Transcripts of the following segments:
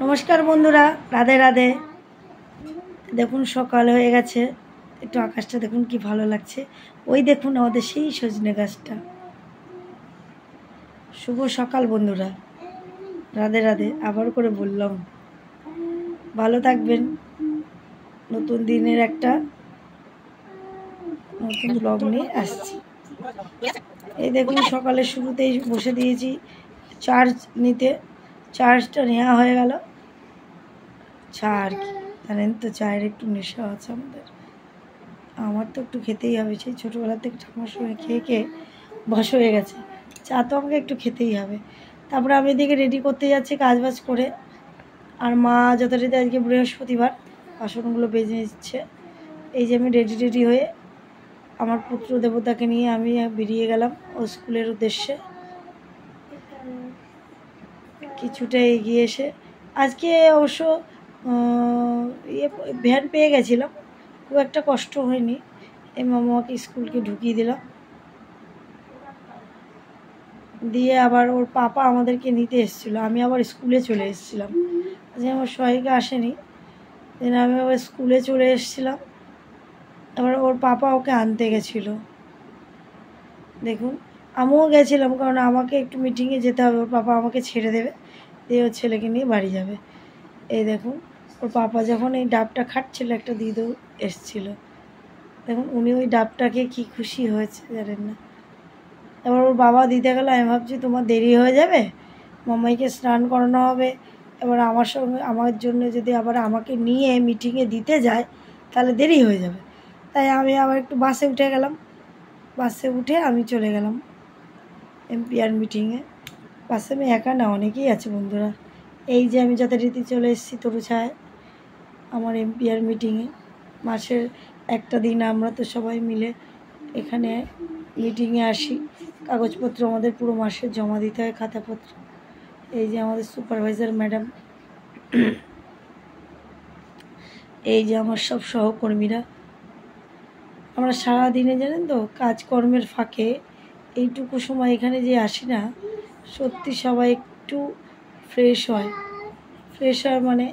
নমস্কার বন্ধুরা, রাধে রাধে। দেখুন সকাল হয়ে গেছে, একটু আকাশটা দেখুন কি ভালো লাগছে। ওই দেখুন আমাদের সেই সজনে গাছটা। শুভ সকাল বন্ধুরা, রাধে রাধে। আবার করে বললাম, ভালো থাকবেন। নতুন দিনের একটা নতুন ব্লগ নিয়ে আসছি। এই দেখুন সকালের শুরুতেই বসে দিয়েছি চার্জ নিতে। চার্জটা নেওয়া হয়ে গেল। চা আর কি জানেন তো, চায়ের একটু নেশা আছে আমাদের। আমার তো একটু খেতেই হবে, সেই ছোটোবেলা থেকে ঠাকুমার সঙ্গে খেয়ে খেয়ে বশ হয়ে গেছে। চা তো আমাকে একটু খেতেই হবে। তারপরে আমি এদিকে রেডি করতে যাচ্ছি কাজবাজ করে। আর মা যথারীতি আজকে বৃহস্পতিবার বাসনগুলো বেজে নিচ্ছে। এই যে আমি রেডি হয়ে আমার পুত্র দেবতাকে নিয়ে আমি বেরিয়ে গেলাম ও স্কুলের উদ্দেশ্যে। কিছুটা এগিয়ে এসে আজকে অবশ্য ভ্যান পেয়ে গেছিলাম, খুব একটা কষ্ট হয়নি। এই মামাকে স্কুলকে ঢুকিয়ে দিলাম, দিয়ে আবার ওর পাপা আমাদেরকে নিতে এসেছিলো। আমি আবার স্কুলে চলে এসেছিলাম, আজকে আমার সবাইকে আসেনি, দেন আমি আবার স্কুলে চলে এসেছিলাম। আবার ওর পাপা ওকে আনতে গেছিলো। দেখুন আমিও গেছিলাম, কারণ আমাকে একটু মিটিংয়ে যেতে হবে। ওর পাপা আমাকে ছেড়ে দেবে, দিয়ে ওর ছেলেকে নিয়ে বাড়ি যাবে। এই দেখুন ওর পাপা যখন এই ডাবটা খাটছিল, একটা দিদিও এসছিল। দেখুন উনি ওই ডাবটাকে কি খুশি হয়েছে জানেন না। এবার ওর বাবা দিতে গেল, আমি ভাবছি তোমার দেরি হয়ে যাবে, মামাইকে স্নান করানো হবে। এবার আমার সঙ্গে আমার জন্য যদি আবার আমাকে নিয়ে মিটিংয়ে দিতে যায় তাহলে দেরি হয়ে যাবে। তাই আমি আবার একটু বাসে উঠে গেলাম। বাসে উঠে আমি চলে গেলাম এমপিআর মিটিংয়ে। বাসে আমি একা না, অনেকেই আছে বন্ধুরা। এই যে আমি যথারীতি চলে এসেছি তরুছায় আমার এমপিআর মিটিংয়ে। মাসের একটা দিন আমরা তো সবাই মিলে এখানে মিটিংয়ে আসি। কাগজপত্র আমাদের পুরো মাসের জমা দিতে হয়, খাতাপত্র। এই যে আমাদের সুপারভাইজার ম্যাডাম, এই যে আমার সব সহকর্মীরা। আমরা সারাদিনে জানেন তো কাজকর্মের ফাঁকে এইটুকু সময় এখানে যে আসি না, সত্যি সবাই একটু ফ্রেশ হয়। ফ্রেশ হয় মানে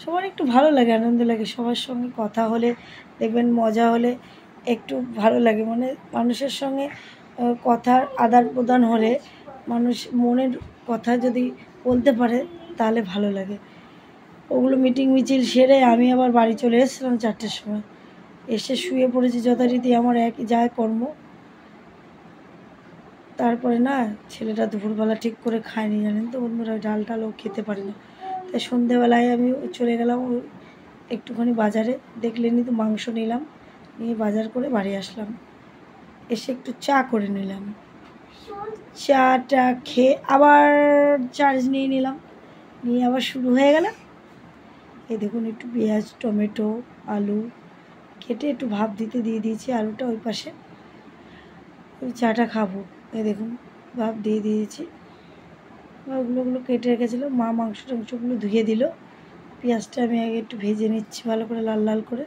সবার একটু ভালো লাগে, আনন্দ লাগে। সবার সঙ্গে কথা হলে দেখবেন, মজা হলে একটু ভালো লাগে। মানে মানুষের সঙ্গে কথার আদান প্রদান হলে, মানুষ মনের কথা যদি বলতে পারে তাহলে ভালো লাগে। ওগুলো মিটিং মিছিল সেরে আমি আবার বাড়ি চলে এসেছিলাম 4টের সময়। এসে শুয়ে পড়েছি যথারীতি, আমার একই যায় কর্ম। তারপরে না ছেলেটা দুপুরবেলা ঠিক করে খায়নি জানেন তো বন্ধুরা, ডাল টালও খেতে পারে না। তাই সন্ধেবেলায় আমি চলে গেলাম একটুখানি বাজারে, দেখলেনি তো মাংস নিলাম, নিয়ে বাজার করে বাড়ি আসলাম। এসে একটু চা করে নিলাম। চাটা খেয়ে আবার চার্জ নিয়ে নিলাম, নিয়ে আবার শুরু হয়ে গেল। এই দেখুন একটু পেঁয়াজ, টমেটো, আলু কেটে একটু ভাপ দিতে দিয়ে দিয়েছি। আলুটা ওই পাশে, ওই চাটা খাবো। এই দেখুন ভাপ দিয়ে দিয়েছি। ওগুলো কেটে রেখেছিলো মা, মাংস টাংসগুলো ধুয়ে দিল। পেঁয়াজটা আমি আগে একটু ভেজে নিচ্ছি ভালো করে, লাল লাল করে।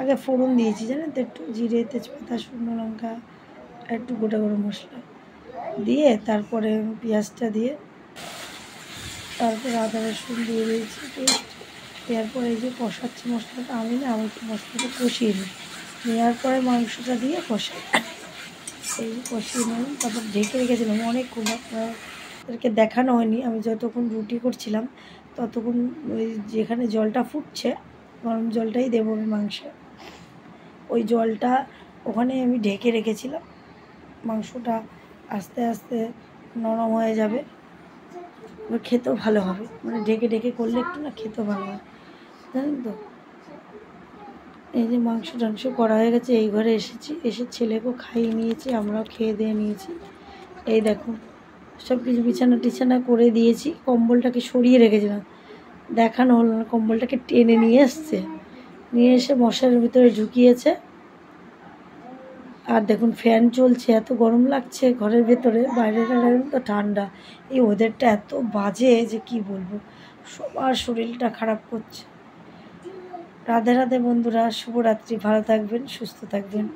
আগে ফোড়ন দিয়েছি জানেন তো, একটু জিরে, তেজপাতা, শুকনো লঙ্কা, একটু গোটা গরম মশলা দিয়ে তারপরে পেঁয়াজটা দিয়ে তারপরে আদা রসুন দিয়ে দিয়েছি পেস্ট। দেওয়ার পরে এই যে কষাচ্ছি মশলাটা, আমি না আমি একটু মশলাটা কষিয়ে নিই, নেওয়ার পরে মাংসটা দিয়ে কষাই। এই কষিয়ে নিলাম, তারপর ঢেকে রেখেছিলাম অনেকক্ষণ। আপনাদেরকে দেখানো হয়নি, আমি যতক্ষণ রুটি করছিলাম ততক্ষণ ওই যেখানে জলটা ফুটছে, গরম জলটাই দেবো আমি মাংসে। ওই জলটা ওখানে আমি ঢেকে রেখেছিলাম। মাংসটা আস্তে আস্তে নরম হয়ে যাবে, খেতেও ভালো হবে। মানে ঢেকে ঢেকে করলে একটু না খেতেও ভালো হয় জানেন তো। এই যে মাংস টাংস করা হয়ে গেছে, এই ঘরে এসেছি, এসে ছেলেকেও খাইয়ে নিয়েছি, আমরাও খেয়ে দিয়ে নিয়েছি। এই দেখুন সব কিছু বিছানা টিছানা করে দিয়েছি। কম্বলটাকে সরিয়ে রেখেছিলাম, দেখানো হলো না। কম্বলটাকে টেনে নিয়ে এসছে, নিয়ে এসে মশারির ভিতরে ঢুকিয়েছে। আর দেখুন ফ্যান চলছে, এত গরম লাগছে ঘরের ভেতরে, বাইরেটা তো ঠান্ডা। এই ওয়েদারটা এত বাজে যে কি বলবো, সবার শরীরটা খারাপ করছে। রাধে রাধে বন্ধুরা, শুভরাত্রি। ভালো থাকবেন, সুস্থ থাকবেন।